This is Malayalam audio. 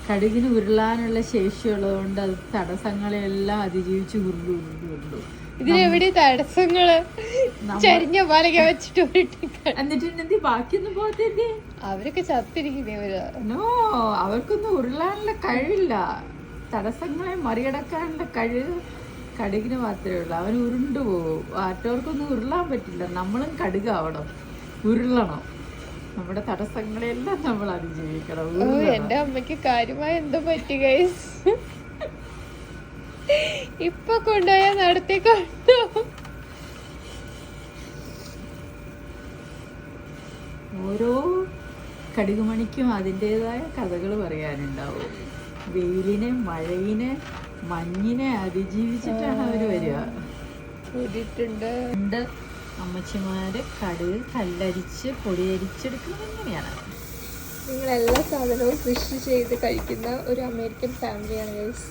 കടുകിന് ഉരുളാനുള്ള ശേഷിയുള്ളതുകൊണ്ട് അത് തടസ്സങ്ങളെല്ലാം അതിജീവിച്ച് ഉരുണ്ടു. ഇതിനെവിടെ തടസ്സങ്ങള്? ചരിഞ്ഞ പാലൊക്കെ വെച്ചിട്ട് എന്നിട്ട് ബാക്കിയൊന്നും പോകത്തേ. അവരൊക്കെ ചത്തിരിക്കുന്നവര്. നോ, അവർക്കൊന്നും ഉരുളാനുള്ള കഴിവില്ല. തടസ്സങ്ങളെ മറികടക്കാനുള്ള കഴിവ് കടുകിന് മാത്രമേ ഉള്ളൂ. അവൻ ഉരുണ്ടു പോകും. മറ്റവർക്കൊന്നും ഉരുളാൻ പറ്റില്ല. നമ്മളും കടുകാവണം, ഉരുളണം. നമ്മുടെ തടസ്സങ്ങളെല്ലാം നമ്മൾ അതിജീവിക്കണം. എന്റെ അമ്മയ്ക്ക് കാര്യമായ എന്തോ പറ്റി ഗൈസ്. ഇപ്പൊ കൊണ്ടുപോയാ നടത്തി കൊണ്ടു. ഓരോ കടുകുമണിക്കും അതിൻ്റെതായ കഥകൾ പറയാനുണ്ടാവും. വെയിലിനെ, മഴയിനെ, മഞ്ഞിനെ അതിജീവിച്ചിട്ടാണ് അവർ വരിക. പണ്ട് അമ്മച്ചിമാര് കടുക് കല്ലരിച്ച് പൊടിയരിച്ചെടുക്കുന്നത് എങ്ങനെയാണ്? നിങ്ങൾ എല്ലാ സാധനവും കൃഷി ചെയ്ത് കഴിക്കുന്ന ഒരു അമേരിക്കൻ ഫാമിലിയാണ് ഗൈസ്.